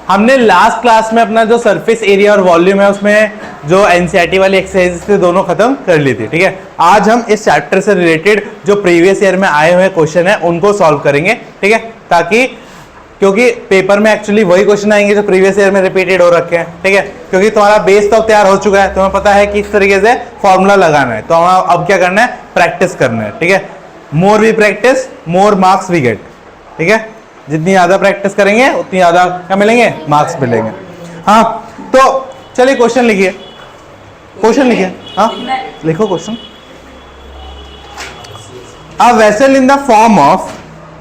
हमने last class में अपना जो सरफेस एरिया और वॉल्यूम है उसमें जो एनसीईआरटी वाली एक्सरसाइजेस थे दोनों खत्म कर ली थी, ठीक है। आज हम इस चैप्टर से रिलेटेड जो प्रीवियस ईयर में आए हुए क्वेश्चन है उनको सॉल्व करेंगे, ठीक है, ताकि क्योंकि पेपर में एक्चुअली वही क्वेश्चन आएंगे जो प्रीवियस ईयर में रिपीटेड हो रखे हैं, ठीक है। क्योंकि तुम्हारा बेस तो तैयार हो चुका है, तुम्हें पता है कि इस तरीके से फॉर्मूला लगाना है, तो अब क्या करना है, प्रैक्टिस करना है, ठीक है। More we practice more marks we get, ठीक है। जितनी ज्यादा प्रैक्टिस करेंगे उतनी ज्यादा क्या मिलेंगे, मार्क्स मिलेंगे। हाँ, तो चलिए क्वेश्चन लिखिए, क्वेश्चन लिखिए, हाँ लिखो question. A vessel in the form of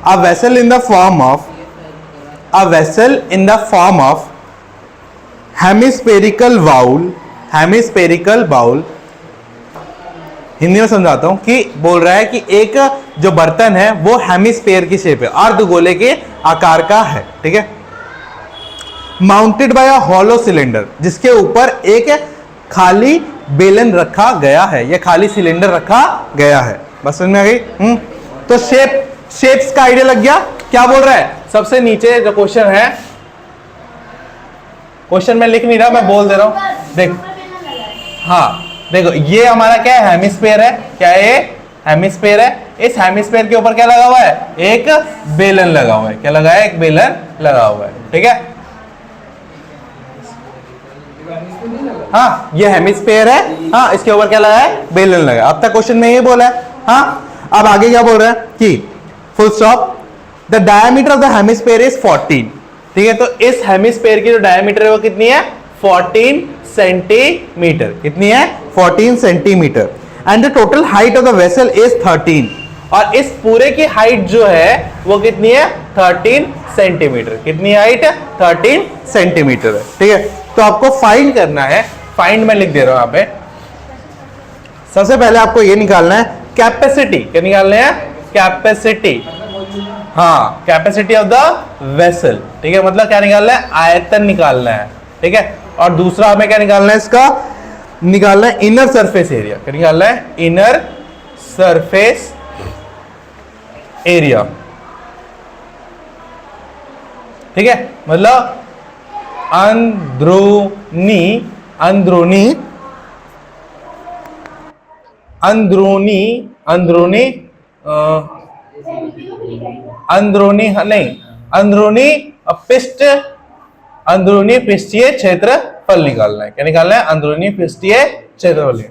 a vessel in the form of a vessel in the form of hemispherical bowl Hindi में समझाता हूं कि बोल रहा है कि एक जो बर्तन है वो हेमिस्फेयर की शेप है, अर्धगोले के आकार का है, ठीक है। Mounted by a hollow cylinder, जिसके ऊपर एक खाली बेलन रखा गया है, यह खाली सिलेंडर रखा गया है। बस समझ में आ गई? तो शेप्स का आइडिया लग गया। क्या बोल रहा है, सबसे नीचे जो क्वेश्चन है, क्वेश्चन में लिख नहीं रहा, मैं बोल दे रहा हूं, देख, हाँ देखो, ये हमारा क्या है, हेमिस्फेयर है। क्या है ये, हेमिस्फेयर है। इस हेमिस्फेयर के ऊपर क्या लगा हुआ है, एक बेलन लगा हुआ है। क्या लगा है, एक बेलन लगा हुआ है, ठीक है। हाँ, ये हेमिस्फेयर है, हाँ इसके ऊपर क्या लगा है, बेलन लगा। अब तक क्वेश्चन में ये बोला है, हाँ। अब आगे क्या बोल रहा है कि full stop, the diameter of the hemisphere is 14, ठीक है। तो इस हेमिस्फेयर की जो डायमीटर है वो कितनी है, 14 सेंटीमीटर। कितनी है, 14 centimetre. And the total height of the vessel is 13, और इस पूरे की हाइट जो है वो कितनी है, 13 सेंटीमीटर। कितनी हाइट है, 13 सेंटीमीटर है, ठीक है। तो आपको फाइंड करना है, फाइंड में लिख दे रहा हूं यहां पे। सबसे पहले आपको ये निकालना है कैपेसिटी। क्या निकालना है, कैपेसिटी, हाँ कैपेसिटी ऑफ द वेसल, ठीक है। मतलब क्या निकालना है, आयतन निकालना है, ठीक है। और दूसरा हमें क्या निकालना है, इसका निकालना है इनर सरफेस एरिया। क्या निकालना है, इनर सरफेस एरिया, ठीक है। मतलब अंदरूनी अंदरूनी अंदरूनी अंदरूनी अंदरूनी नहीं, अंदरूनी पृष्ठीय क्षेत्रफल निकालना है। क्या निकालना है, अंदरूनी पृष्ठीय क्षेत्रफल,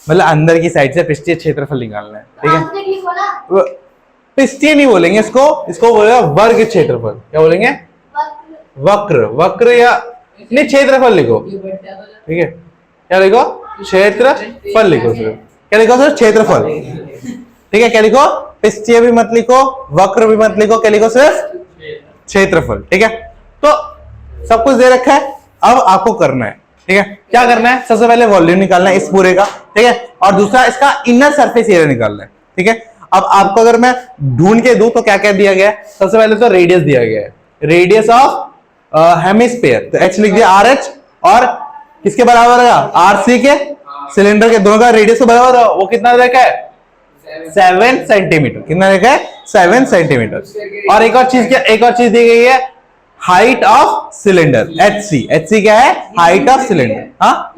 मतलब अंदर की साइड से पृष्ठीय क्षेत्रफल निकालना है, ठीक है। पृष्ठीय नहीं बोलेंगे इसको बोलेगा वर्ग क्षेत्रफल। क्या बोलेंगे, वक्र या नहीं, क्षेत्रफल लिखो, ठीक है। क्या लिखो, क्षेत्रफल लिखो सिर्फ। क्या लिखो सिर्फ, क्षेत्रफल, ठीक है। क्या लिखो, पृष्ठीय भी मत लिखो, वक्र भी मत लिखो, क्या लिखो, सिर्फ क्षेत्रफल, ठीक है। तो सब कुछ दे रखा है, अब आपको करना है, ठीक है। क्या करना है, सबसे पहले वॉल्यूम निकालना है इस पूरे का, ठीक है। और दूसरा इसका इनर सरफेस एरिया निकालना है, ठीक है। अब आपको अगर मैं ढूंढ के दूं तो क्या क्या दिया गया है, सबसे पहले तो रेडियस दिया गया है, रेडियस ऑफ हेमिस्फेयर, तो एच लिख दिया, RH, और किसके बराबर है, RC के, सिलेंडर के दोनों का रेडियस के बराबर है। वो कितना देखा है, 7 सेंटीमीटर। कितना देखा है, 7 सेंटीमीटर। और एक और चीज दी गई है, हाइट ऑफ सिलेंडर, HC क्या है, हाइट ऑफ सिलेंडर, हाँ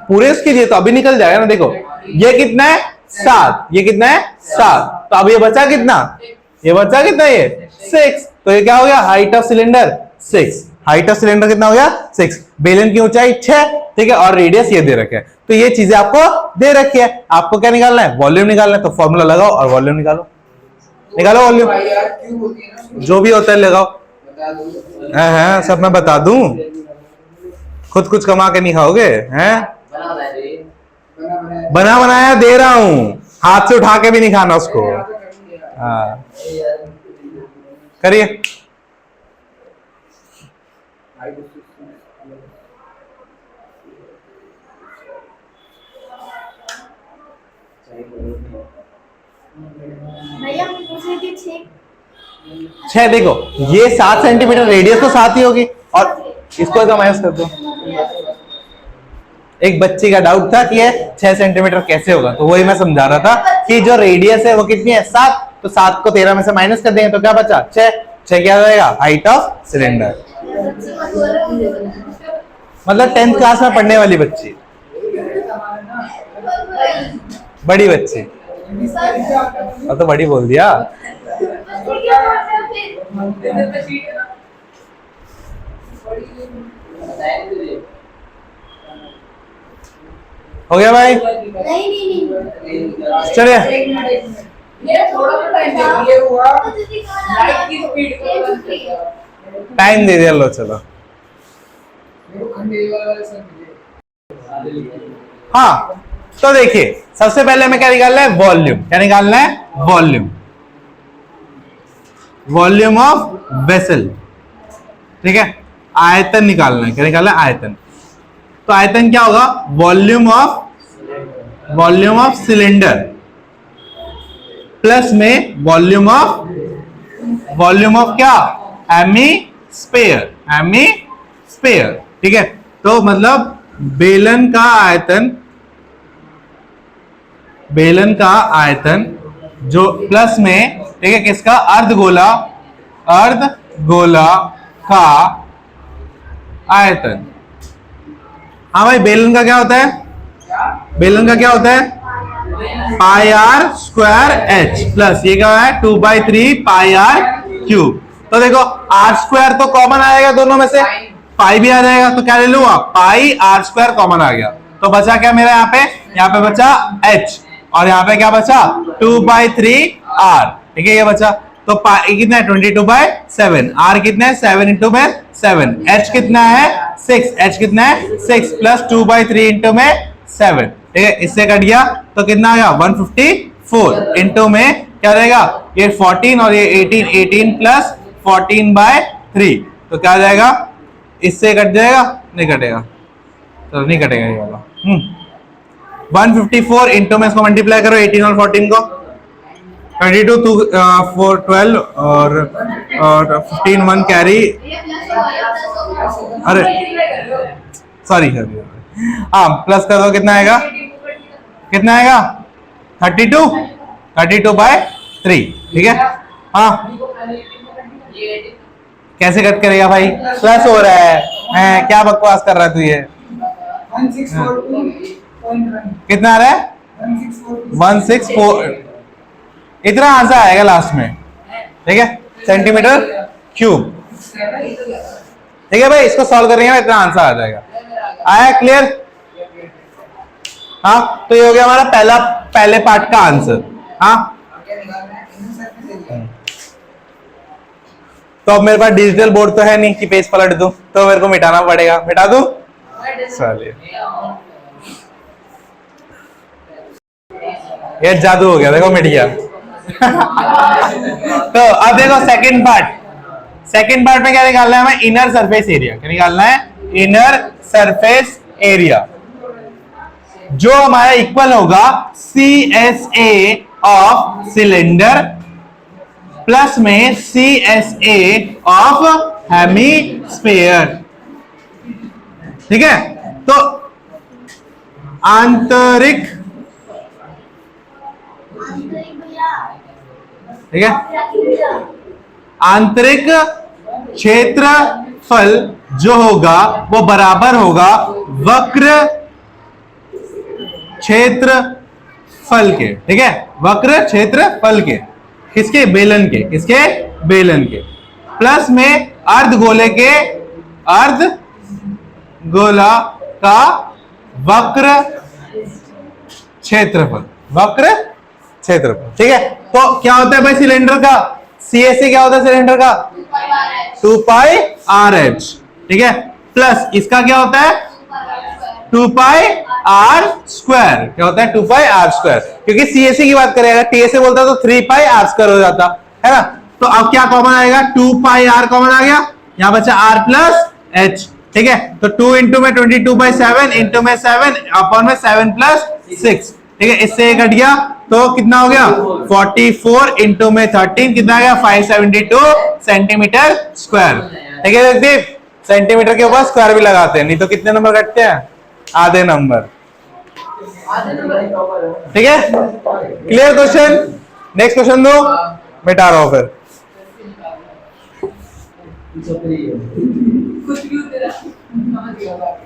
पूरे उसके लिए, तो अभी निकल जाएगा ना। देखो ये कितना है, 7, ये कितना है, 7, तो अब ये बचा कितना, ये 6। तो ये क्या हो गया, height of cylinder 6। Height of cylinder कितना हो गया, 6। बेलन की ऊंचाई 6, ठीक है। और रेडियस ये दे रखे है, तो ये चीजें आपको दे रखी है। आपको क्या निकालना है, वॉल्यूम निकालना है, तो फॉर्मूला लगाओ और वॉल्यूम निकालो, वॉल्यूम जो भी होता है लगाओ। हाँ सब मैं बता दूं, खुद कुछ कमा के नहीं खाओगे, हैं बना बनाया दे रहा हूं, हाथ से उठा के भी नहीं खाना उसको। हाँ करिए, छह। देखो ये 7 सेंटीमीटर रेडियस तो 7 ही होगी, और इसको तो माइनस कर दो। एक बच्चे का डाउट था कि ये 6 सेंटीमीटर कैसे होगा, तो वही मैं समझा रहा था कि जो रेडियस है वो कितनी है, 7, तो 7 को 13 में से माइनस कर देंगे तो क्या बचा, 6। क्या हो जाएगा? Height of cylinder. मतलब 10th क्लास में पढ़ने वाली बच्ची, बड़ी बच्ची। अब तो बड़ी बोल दिया। हो गया भाई? नहीं। चलिए टाइम दे दिया, लो चलो। हाँ तो देखिए, सबसे पहले हमें क्या निकालना है? वॉल्यूम। क्या निकालना है? वॉल्यूम। वॉल्यूम ऑफ वेसल, ठीक है। आयतन निकालना है। क्या निकालना है? आयतन। तो आयतन क्या होगा? वॉल्यूम ऑफ सिलेंडर प्लस में वॉल्यूम ऑफ क्या? हेमीस्फीयर। ठीक है। तो मतलब बेलन का आयतन जो प्लस में, ठीक है, किसका? अर्धगोला का आयतन। हाँ भाई, बेलन का क्या होता है? पाई आर स्क्वायर एच प्लस ये क्या है? 2/3 पाई आर क्यूब। तो देखो आर स्क्वायर तो कॉमन आएगा दोनों में से, पाई भी आ जाएगा, तो क्या ले लूंगा? पाई आर स्क्वायर कॉमन आ गया। तो बचा क्या मेरा? यहाँ पे बचा एच, और यहाँ पे क्या बचा? 2/3 आर। ठीक है, ये बचा। तो पाई कितना है? 22/7। आर कितना है? 7 इंटू में 7। एच कितना है? 6। एच कितना है? 6 प्लस 2/3 इंटू में 7। ठीक है, इससे कट गया तो कितना आ गया? 154 इंटू में क्या रहेगा? ये 14 और ये 18 प्लस 14/3। तो क्या आ जाएगा? इससे कट जाएगा? नहीं कटेगा, तो नहीं कटेगा ये वाला। 154 इंटू में इसको मल्टीप्लाई करो 18 और 14 को, 22 2 4 12 और 15 1 कैरी। अरे सॉरी, हाँ प्लस कर दो, कितना आएगा? 32/3। ठीक है। हाँ कैसे कट करेगा भाई? प्लस हो रहा है, क्या बकवास कर रहा है तू? ये 1642.1 कितना आ रहा है? 164। इतना आंसर आएगा लास्ट में, ठीक है, सेंटीमीटर क्यूब। ठीक है भाई, इसको सॉल्व करेंगे ना, इतना आंसर आ जाएगा। आया क्लियर? हाँ, तो ये हो गया हमारा पहले पार्ट का आंसर। हाँ, तो अब मेरे पास डिजिटल बोर्ड तो है नहीं कि पेज पलट दूं, तो मेरे को मिटाना पड़ेगा। मिटा दूं? चलिए, ये जादू हो गया, देखो मिट गया। तो अब देखो सेकंड पार्ट में क्या निकालना है हमें? Inner surface area. क्या निकालना है? इनर सरफेस एरिया, जो हमारा इक्वल होगा CSA ऑफ सिलेंडर प्लस में CSA ऑफ हेमीस्फीयर। ठीक है, तो आंतरिक, ठीक है, आंतरिक क्षेत्रफल जो होगा वो बराबर होगा वक्र क्षेत्रफल के। ठीक है, वक्र क्षेत्रफल के। किसके? बेलन के। किसके? बेलन के। प्लस में अर्धगोले का वक्र क्षेत्रफल। ठीक है, तो क्या होता है भाई सिलेंडर का? CSA क्या होता है सिलेंडर का? 2πRH। ठीक है, प्लस इसका क्या होता है? 2πr²। क्या होता है? 2πr²। क्योंकि CSA की बात करेगा, TSA बोलता तो 3πr² हो जाता है ना। तो अब क्या कॉमन आएगा? 2πr कॉमन आ गया, यहां बचा r प्लस h। ठीक है, तो 2 इंटू में 22/7 इंटू में 7 अपॉन में 7 प्लस 6। ठीक है, इससे कट गया तो कितना हो गया? 44 इंटू में 13 कितना आ गया? 572 सेंटीमीटर स्क्वायर। ठीक है जगदीप, सेंटीमीटर के ऊपर स्क्वायर भी लगाते हैं, नहीं तो कितने नंबर कटते हैं? आधे नंबर। ठीक है, क्लियर क्वेश्चन? नेक्स्ट क्वेश्चन दो, मिटा रहा हूं फिर। कुछ भी तेरा समझ गया बात।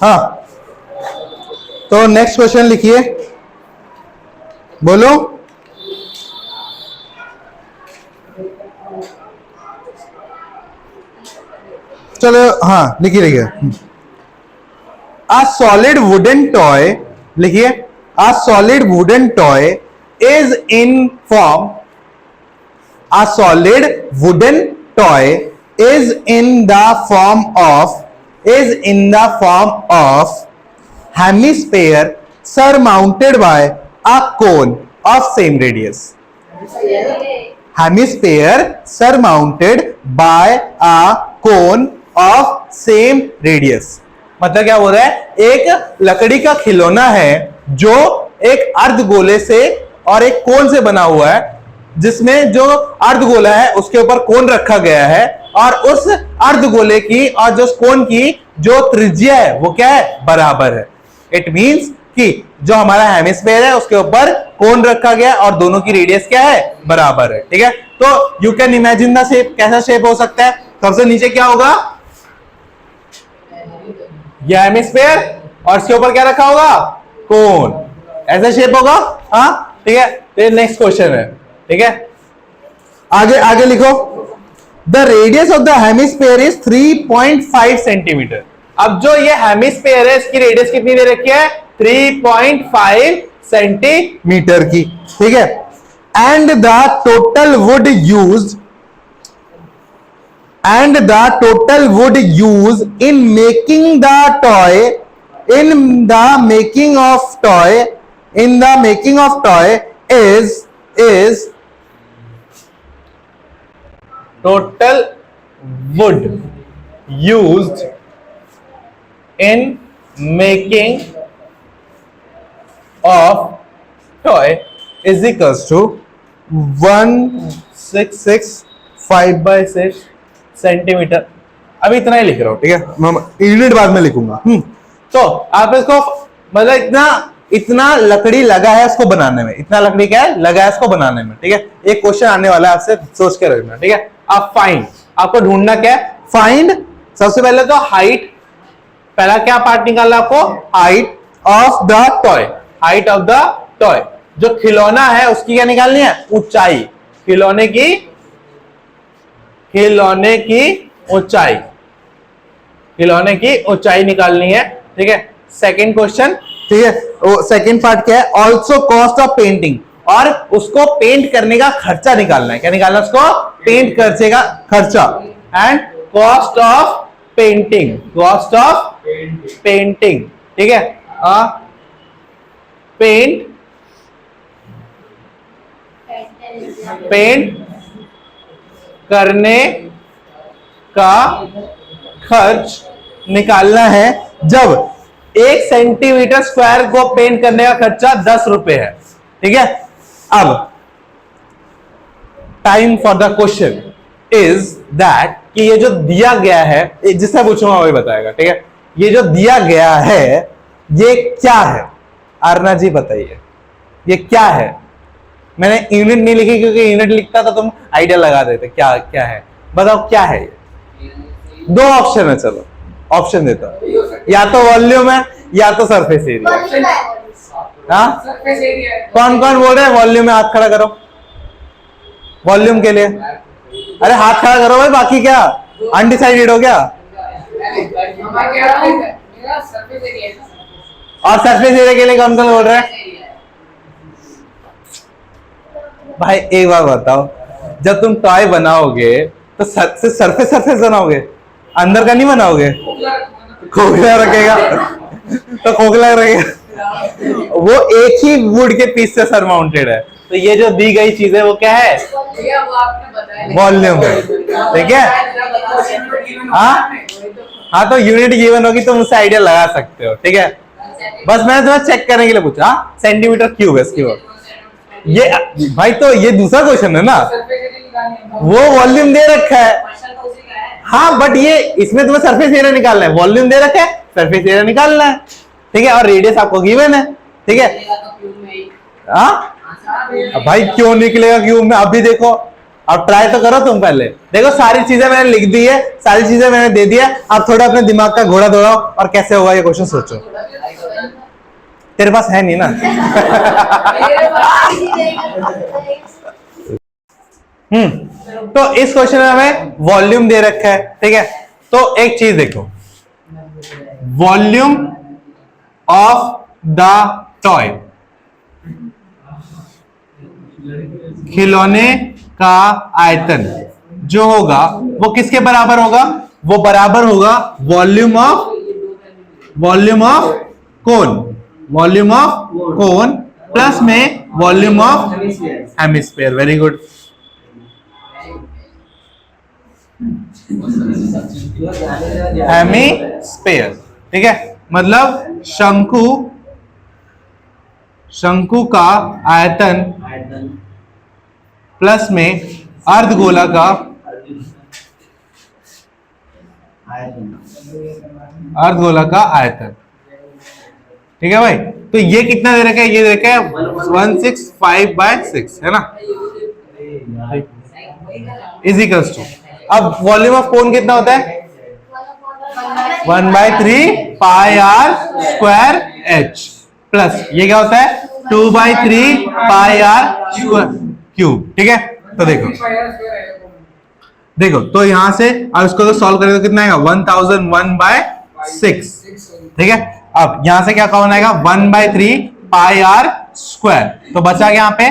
हाँ, तो नेक्स्ट क्वेश्चन लिखिए, बोलो। चलो हाँ लिखिए लिखिए। A solid wooden toy, लिखिए, a solid wooden toy is in form, a solid wooden toy is in the form of hemisphere surmounted by a cone of same radius. Hemisphere surmounted by a cone of same radius. मतलब क्या बोल रहा है, एक लकड़ी का खिलौना है जो एक अर्धगोले से और एक कोन से बना हुआ है, जिसमें जो अर्धगोला है उसके ऊपर कोन रखा गया है, और उस अर्धगोले की और जो कोन की जो त्रिज्या है वो क्या है, बराबर है। इट मींस कि जो हमारा हेमिस्फीयर है उसके ऊपर कोन रखा गया और दोनों की रेडियस क्या है, बराबर है। ठीक है, तो you can imagine the shape. कैसा शेप हो सकता है, सबसे नीचे क्या होगा, यह हेमिस्फीयर और इसके ऊपर क्या रखा होगा, कोन। ऐसा शेप होगा। हाँ ठीक है, तो नेक्स्ट क्वेश्चन है। ठीक है, आगे आगे लिखो। The radius of the hemisphere is 3.5 centimetre. अब जो ये हेमिस्फीयर है इसकी रेडियस कितनी दे रखी है, 3.5 सेंटीमीटर की। ठीक है, and the total would used and the total wood used in making the toy is total wood used in making of toy is equals to 166.5/6 centimetre. अभी इतना ही लिख रहा हूं, ठीक है, यूनिट बाद में लिखूंगा। तो आप इसको मतलब इतना लकड़ी लगा है इसको बनाने में, इतना लकड़ी क्या है, लगा है इसको बनाने में। ठीक है, एक क्वेश्चन आने वाला है, आपसे सोच के रखना। ठीक है, आप फाइंड, आपको ढूंढना क्या है, फाइंड सबसे पहले तो हाइट, पहला क्या पार्ट निकालना आपको, height of the toy. Height of the toy, जो खिलौना है उसकी क्या निकालनी है, ऊंचाई, खिलौने की ऊंचाई, खिलौने की ऊंचाई निकालनी है। ठीक है, सेकंड क्वेश्चन। ठीक है, सेकंड पार्ट क्या है, ऑल्सो कॉस्ट ऑफ पेंटिंग, और उसको पेंट करने का खर्चा निकालना है। क्या निकालना है उसको, पेंट करने का खर्चा। And cost of painting, cost of painting. ठीक है, पेंट करने का खर्च निकालना है, जब 1 सेंटीमीटर स्क्वायर को पेंट करने का खर्चा 10 रुपए है। ठीक है, अब time for the question is that कि ये जो दिया गया है, जिससे पूछूंगा वही बताएगा। ठीक है, ये जो दिया गया है ये क्या है, आरना जी बताइए ये क्या है। मैंने यूनिट नहीं लिखी क्योंकि यूनिट लिखता तो तुम आइडिया लगा देते क्या क्या है। बताओ क्या है ये, 2 ऑप्शन है, चलो ऑप्शन देता हूं, या तो वॉल्यूम है या तो सरफेस एरिया। हाँ, कौन कौन बोल रहे हैं वॉल्यूम में, हाथ खड़ा करो वॉल्यूम के लिए। अरे हाथ खड़ा करो भाई, बाकी क्या अनडिसाइडेड हो क्या, और सरफेस एरिया के लिए कौन कौन बोल रहे हैं। भाई एक बार बताओ, जब तुम टॉय बनाओगे तो सरफेस बनाओगे, अंदर का नहीं बनाओगे, खोखला रखेगा तो खोखला रहेगा। वो एक ही वुड के पीस से सरमाउंटेड है, तो ये जो दी गई चीज है वो क्या है, वॉल्यूम है। ठीक है, हाँ तो यूनिट गिवन होगी तो मुझसे आइडिया लगा सकते हो। ठीक है, बस मैंने तुम्हें चेक करने के लिए पूछा, सेंटीमीटर क्यूब है इसकी। ये भाई तो ये दूसरा क्वेश्चन है ना, वो वॉल्यूम दे रखा है। हाँ बट ये इसमें तुम्हें सरफेस एरिया निकालना है, वॉल्यूम दे रखा है, सरफेस एरिया निकालना है। ठीक है, और रेडियस आपको गिवन है। ठीक है, हाँ अब भाई क्यों निकलेगा क्यूब में? अभी देखो, अब ट्राई तो करो तुम पहले। देखो सारी चीजें मैंने लिख दी है, सारी चीजें मैंने दे दिया। अब थोड़ा अपने दिमाग का घोड़ा दौड़ाओ और कैसे होगा ये क्वेश्चन सोचो। तेरे पास है नहीं ना। तो इस क्वेश्चन में हमें वॉल्यूम दे रखा है, ठीक है। तो एक चीज देखो, वॉल्यूम ऑफ द टॉय, खिलौने का आयतन जो होगा वो किसके बराबर होगा? वो बराबर होगा volume of cone, volume of cone plus में volume of hemisphere. Very good. Hemisphere, ठीक है, मतलब शंकु का आयतन प्लस में अर्धगोला का आयतन, ठीक है भाई। तो ये कितना दे रखा है? ये दे रखा है 165/6, है ना, इज इक्वल्स टू, अब वॉल्यूम ऑफ कोन कितना होता है? 1/3 पाई आर स्क्वायर एच प्लस ये क्या होता है? 2/3 पाई आर स्क्वायर क्यूब, ठीक है। तो देखो तो यहां से अब इसको तो सॉल्व करें तो कितना आएगा? 1001/6, ठीक है। अब यहां से क्या कॉमन आएगा? 1/3 पाई आर स्क्वायर, तो बचा क्या यहाँ पे?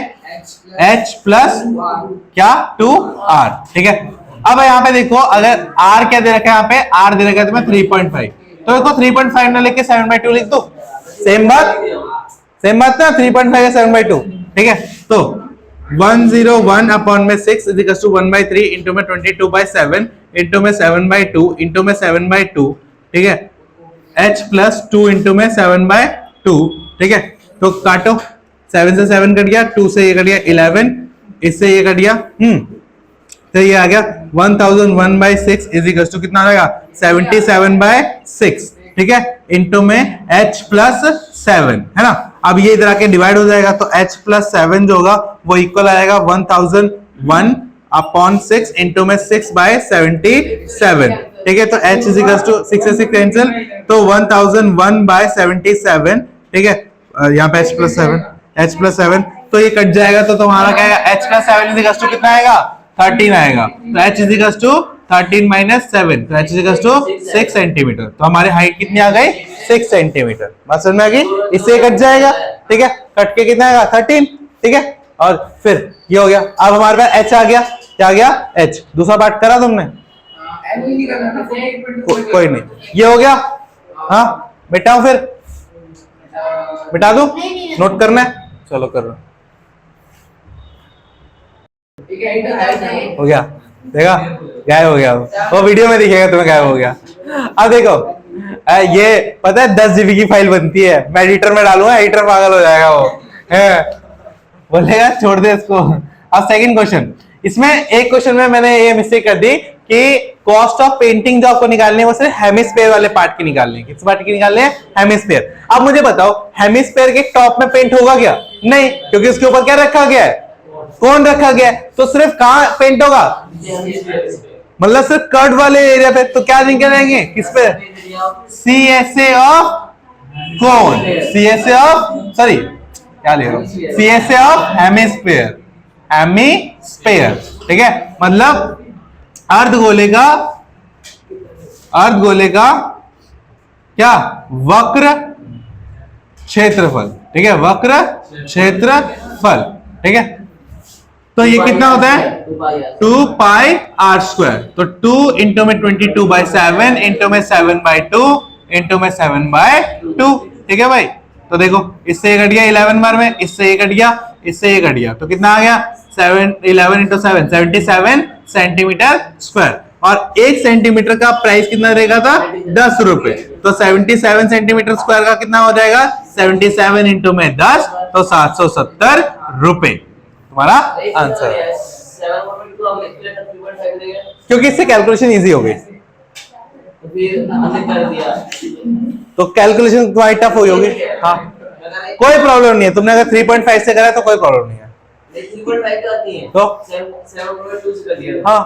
h प्लस क्या 2r, ठीक है। अब यहाँ पे देखो, अगर r क्या दे रखा है? यहाँ पे r दे रखा है तुम्हें 3.5, तो देखो 3.5 ना लेके 7/2 लिख दो। सेम बात ना, 3.5 या 7/2, ठीक है। तो 101/6 इज इक्वल टू 1/3 इंटू में 22/7 इंटू में 7/2 इंटू में 7/2, ठीक है, h प्लस 2 इंटू में 7/2, ठीक है। तो काटो, 7 से 7 कट गया, 2 से ये कट गया 11, इससे ये कट गया, तो ये आ गया 1001/6 इज इक्वल टू कितना आ जाएगा? 77/6, ठीक है, इंटू में h प्लस 7, है ना। अब ये इधर आके डिवाइड हो जाएगा, तो h प्लस 7 जो होगा वो इक्वल आएगा 1001/6 इंटू में 6/77, ठीक है। तो h इज इक्वल टू 6 से 6 कैंसिल, तो 1001/77, ठीक है। यहाँ पे h प्लस 7 तो ये कट जाएगा, तो तुम्हारा क्या आएगा? h plus 7 is equal to कितना आएगा? 13 आएगा। तो h is equal to 13 minus 7, तो h is equal to 6 centimetre. तो हमारी हाइट कितनी आ गई? 6 सेंटीमीटर। बात समझ में आ गई? इससे कट जाएगा, ठीक है, कट के कितना आएगा? 13, ठीक है। और फिर ये हो गया। अब हमारे पास h आ गया, क्या आ गया? h। दूसरा पार्ट करा तुमने? कोई नहीं, ये हो गया। हाँ बेटा, फिर बिठा दो, नोट करना है, चलो कर रहा हो गया, देखा गायब हो गया वो वीडियो में दिखेगा तुम्हें, गायब हो गया। अब देखो ये पता है 10 GB की फाइल बनती है, मैं एडिटर में डालूंगा, एडिटर पागल हो जाएगा, वो है बोलेगा छोड़ दे इसको। अब सेकंड क्वेश्चन, इसमें एक क्वेश्चन में मैंने ये मिस्टेक कर दी कि कॉस्ट ऑफ पेंटिंग जो आपको निकालनी है वो सिर्फ हेमिस्फीयर वाले पार्ट की निकालनी है। किस पार्ट की निकालनी है? हेमिस्फीयर। अब मुझे बताओ, हेमिस्फीयर के टॉप में पेंट होगा क्या? नहीं, क्योंकि उसके ऊपर क्या रखा गया है? कौन रखा गया है। तो सिर्फ कहां पेंट होगा? मतलब सिर्फ कर्व वाले एरिया पे। तो क्या निकालेंगे? किस पे? CSA ऑफ कौन? CSA ऑफ, सॉरी क्या ले रहा हूं, CSA ऑफ हेमिस्फीयर, हेमिस्फीयर, ठीक है। मतलब अर्धगोले का क्या? वक्र क्षेत्रफल, ठीक है, वक्र क्षेत्रफल, ठीक है। तो ये कितना होता है? 2 पाई आर स्क्वायर। तो 2 इंटू में 22/7 इंटू में 7/2 इंटू में 7/2, ठीक है भाई। तो देखो इससे ये कट गया 11 बार में, इससे ये कट गया, इससे ये कट गया, तो कितना आ गया? 11 इंटू 7 77 सेंटीमीटर स्क्वायर। और 1 सेंटीमीटर का प्राइस कितना रहेगा था? 10 रुपए। तो 77 सेंटीमीटर स्क्वायर का कितना हो जाएगा? 77 इंटू में 10, तो 770 रुपए तुम्हारा आंसर है। क्योंकि इससे कैलकुलेशन इजी हो गई, तो कैलकुलेशन तुम्हारी टफ हो गई होगी। हाँ कोई प्रॉब्लम नहीं है, तुमने अगर 3.5 से करा तो कोई प्रॉब्लम नहीं है। 3.5 तो आती है तो 7.2 से कर दिया। हाँ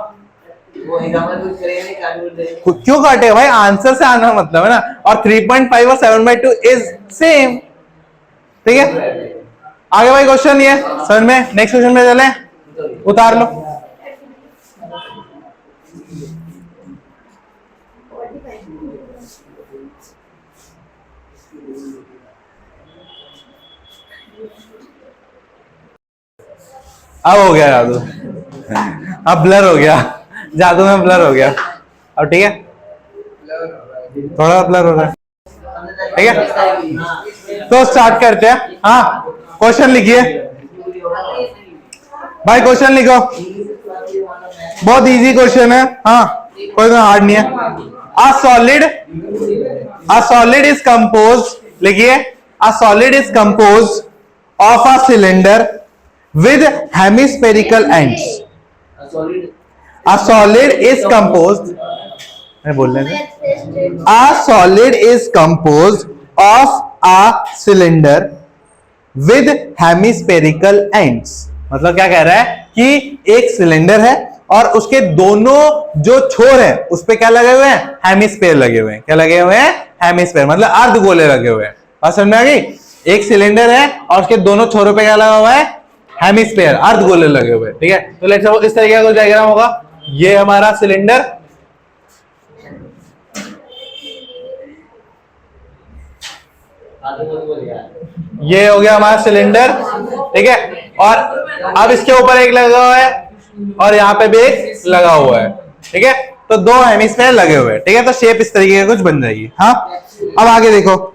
वो एग्जाम्पल कुछ करे नहीं, काट दे। क्यों काटे भाई, आंसर से आना मतलब है ना। और 3.5 और 7/2 इज सेम, ठीक है। आगे भाई क्वेश्चन ये समझ में, नेक्स्ट क्वेश्चन में चले, उतार लो। अब हो गया जादू, अब ब्लर हो गया, जादू में ब्लर हो गया अब, ठीक है, थोड़ा ब्लर हो रहा है, ठीक है। तो स्टार्ट करते हैं। हाँ क्वेश्चन लिखिए भाई, क्वेश्चन लिखो, बहुत इजी क्वेश्चन है, हाँ कोई तो हार्ड नहीं है। अ सॉलिड इज कंपोज, लिखिए, a solid is compose of a cylinder with hemispherical ends. A solid is composed, मैं बोल रहे थे, a solid is composed of a cylinder with hemispherical ends. मतलब क्या कह रहा है कि एक सिलेंडर है और उसके दोनों जो छोर है उस पे क्या लगे हुए हैं, हेमिस्फेयर लगे हुए हैं। क्या लगे हुए हैं, हेमिस्फेयर, मतलब अर्धगोले लगे हुए हैं। बात समझ में आ गई। एक सिलेंडर है और उसके दोनों छोरों पे क्या लगा हुआ है, हेमिस्फेयर, अर्धगोले लगे हुए, ठीक है। तो लेट्स सपोज इस तरीके का कोई डायग्राम होगा, ये हमारा सिलेंडर, ये हो गया हमारा सिलेंडर, ठीक है। और अब इसके ऊपर एक लगा हुआ है और यहाँ पे भी एक लगा हुआ है, ठीक है। तो दो हेमिस्फेयर लगे हुए हैं, ठीक है। तो शेप इस तरीके का कुछ बन जाएगी। हाँ अब आगे देखो,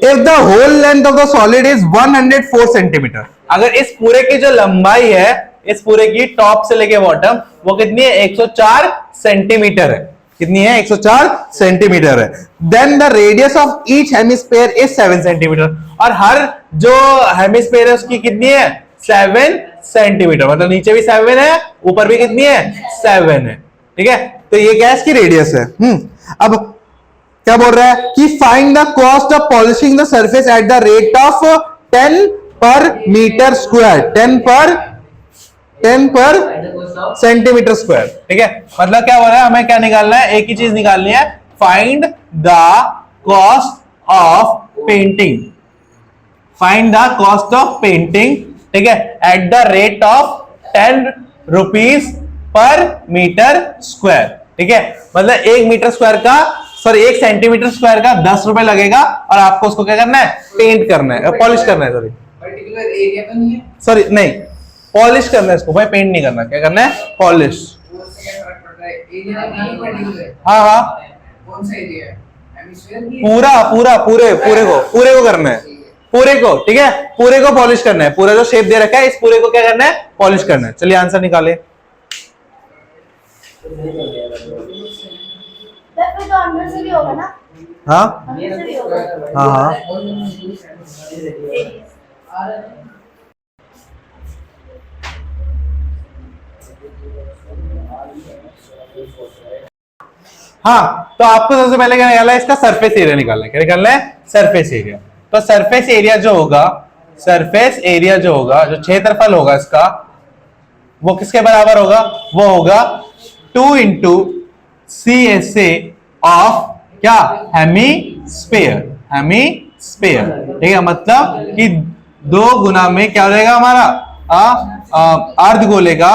if the whole length of the solid is 104 centimetre, अगर इस पूरे की जो लंबाई है, इस पूरे की टॉप से लेके बॉटम, वो कितनी है, 104 सेंटीमीटर है। कितनी है, 104 सेंटीमीटर है। Then the radius of each hemisphere is 7 centimetre, और हर जो हेमिस्फेयर है उसकी कितनी है, 7 सेंटीमीटर, मतलब नीचे भी 7 है, ऊपर भी कितनी है, 7 है, ठीक है। तो ये क्या इसकी रेडियस है। अब क्या बोल रहा है कि find the cost of polishing the surface at the rate of 10 पर मीटर स्क्वायर, 10 पर सेंटीमीटर स्क्वायर, ठीक है। मतलब क्या हो रहा है, हमें क्या निकालना है, एक ही चीज निकालनी है, find the cost of painting, find the cost of painting, ठीक है, at the rate of 10 rupees per metre square, ठीक है। मतलब 1 मीटर स्क्वायर का, सॉरी 1 सेंटीमीटर स्क्वायर का 10 रुपए लगेगा, और आपको उसको क्या करना है, पेंट करना है, पॉलिश करना है, सॉरी पर्टिकुलर एरिया तो नहीं है, सॉरी नहीं, पॉलिश करना है इसको भाई, पेंट नहीं करना, क्या करना है, पॉलिश। वो से क्या फर्क पड़ रहा है, एरिया नहीं पर्टिकुलर, हाँ हाँ कौन सा एरिया है, हेमिस्फीयर की, पूरे को करना है, पूरे को, ठीक है, पूरे को पॉलिश करना है, पूरा जो शेप दे रखा है इस पूरे को क्या करना है, पॉलिश करना है। चलिए आंसर निकाले। तो अंदर से भी होगा ना, हाँ अंदर से भी होगा। हाँ हाँ हाँ, तो आपको सबसे पहले क्या निकालना है, इसका सरफेस एरिया निकालना है। क्या निकालना है, सरफेस एरिया। तो सरफेस एरिया जो होगा, सरफेस एरिया जो होगा, जो क्षेत्रफल होगा इसका, वो किसके बराबर होगा, वो होगा 2 इंटू CSA ऑफ क्या, हेमिस्फीयर, हेमिस्फीयर, ठीक है। मतलब कि 2 गुना में क्या हो जाएगा हमारा, अर्धगोले का,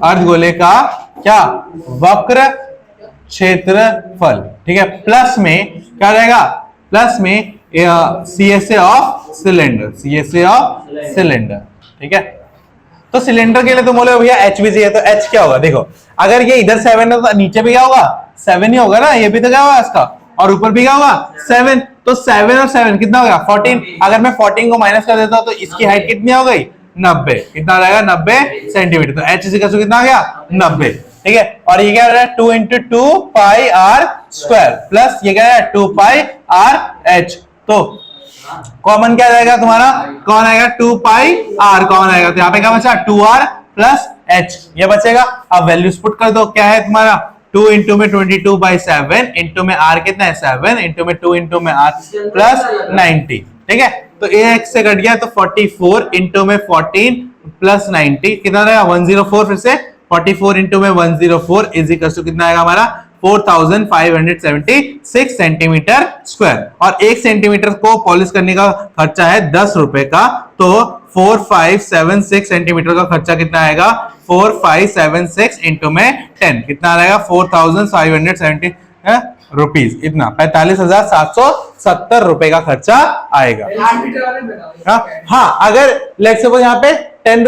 अर्धगोले का क्या, वक्र क्षेत्रफल, ठीक है। प्लस में क्या हो जाएगा, प्लस में CSA of cylinder, CSA of cylinder, ठीक है। तो सिलेंडर के लिए तो बोले भैया H भी चाहिए, तो H क्या होगा, देखो अगर ये इधर 7 है तो नीचे भी क्या होगा, 7 ही होगा ना, ये भी तो क्या होगा इसका, और ऊपर भी क्या होगा, 7, तो 7 और 7 कितना हो गया, 14। अगर मैं 14 को माइनस कर देता हूं तो इसकी हाइट कितनी हो गई, 90, कितना आ जाएगा, 90 सेंटीमीटर। तो H कितना आ गया, 90, ठीक है। और ये क्या हो रहा है, 2 into 2 pi r square, plus ये क्या है, 2 पाई आर एच। तो कॉमन क्या जाएगा तुम्हारा, कौन आएगा, 2 पाई आर कौन आएगा, तो यहाँ पे क्या बचा, 2r प्लस h, ये बचेगा। अब वैल्यूज पुट कर दो, क्या है तुम्हारा 2 इंटू में 22/7 इंटू में r कितना है 7 इंटू में 2 इंटू में r प्लस 90, ठीक है। तो ये x से कट गया तो 44 इंटू में 14 प्लस 90 कितना रहेगा 104, फिर से 44 इंटू में 104 इज इक्वल टू कितना आएगा हमारा 4576 सेंटीमीटर स्क्वायर। और 1 सेंटीमीटर को पॉलिश करने का खर्चा है 10 रुपए का, तो 4576 सेंटीमीटर का खर्चा कितना आएगा 4576 इंटू में 10 कितना आएगा 4570 रुपीज, इतना 45,770 रुपए का खर्चा आएगा। 8 मीटर वाले बनाओ। हाँ, अगर लेट्स सपोज यहाँ पे 10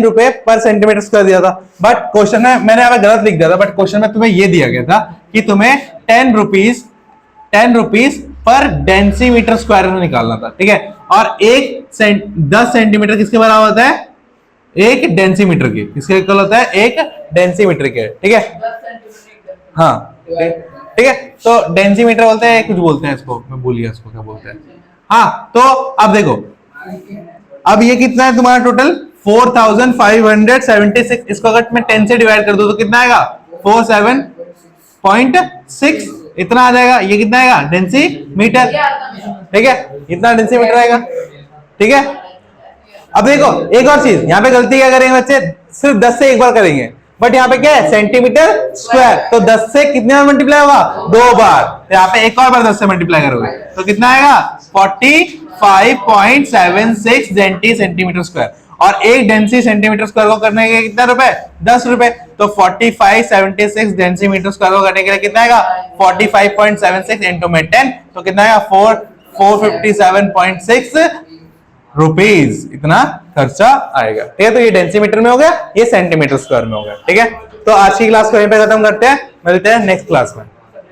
रुपए पर सेंटीमीटर स्क्वायर दिया था, बट क्वेश्चन में मैंने यहाँ पे गलत लिख दिया था, बट क्वेश्चन में तुम्हें ये दिया गया था कि तुम्हें 10 रुपीज पर डेंसीमीटर स्क्वायर निकालना था, ठीक है। और 10 सेंटीमीटर किसके बराबर होता है, एक डेंसीमीटर के, किसके इक्वल होता है, एक डेंसीमीटर के, ठीक है। 10 सेंटीमीटर। हाँ ठीक है, तो डेंसीमीटर बोलते हैं, कुछ बोलते हैं इसको, मैं भूल गया इसको क्या बोलते हैं। हाँ, तो अब देखो, अब ये कितना है तुम्हारा टोटल 4576, इसको अगर मैं 10 से डिवाइड कर दूं तो कितना आएगा 47.6 इतना आ जाएगा। ये कितना आएगा डेंसीमीटर, ठीक है, इतना डेंसीमीटर आएगा, ठीक है। अब देखो एक और चीज, यहाँ पे गलती क्या करेंगे बच्चे, सिर्फ 10 से एक बार करेंगे, बट यहाँ पे क्या है सेंटीमीटर स्क्वायर, तो 10 से कितने बार मल्टीप्लाई होगा 2 बार, तो यहाँ पे एक और बार 10 से मल्टीप्लाई करोगे तो कितना आएगा 45.76 डेंसी सेंटीमीटर स्क्वायर। और एक डेंसी सेंटीमीटर स्क्वायर को करने के कितना रुपए 10 रुपए, तो 4576 डेंसीमीटर स्क्वायर को करने के लिए कितना आएगा 45.76 इंटू में 10, तो कितना आएगा 457.6 रुपीज, इतना खर्चा आएगा, ठीक है। तो ये डेंसीमीटर में हो गया, ये सेंटीमीटर स्क्वायर में हो गया, ठीक है। तो आज की क्लास को यहीं पे खत्म करते हैं, मिलते हैं नेक्स्ट क्लास में।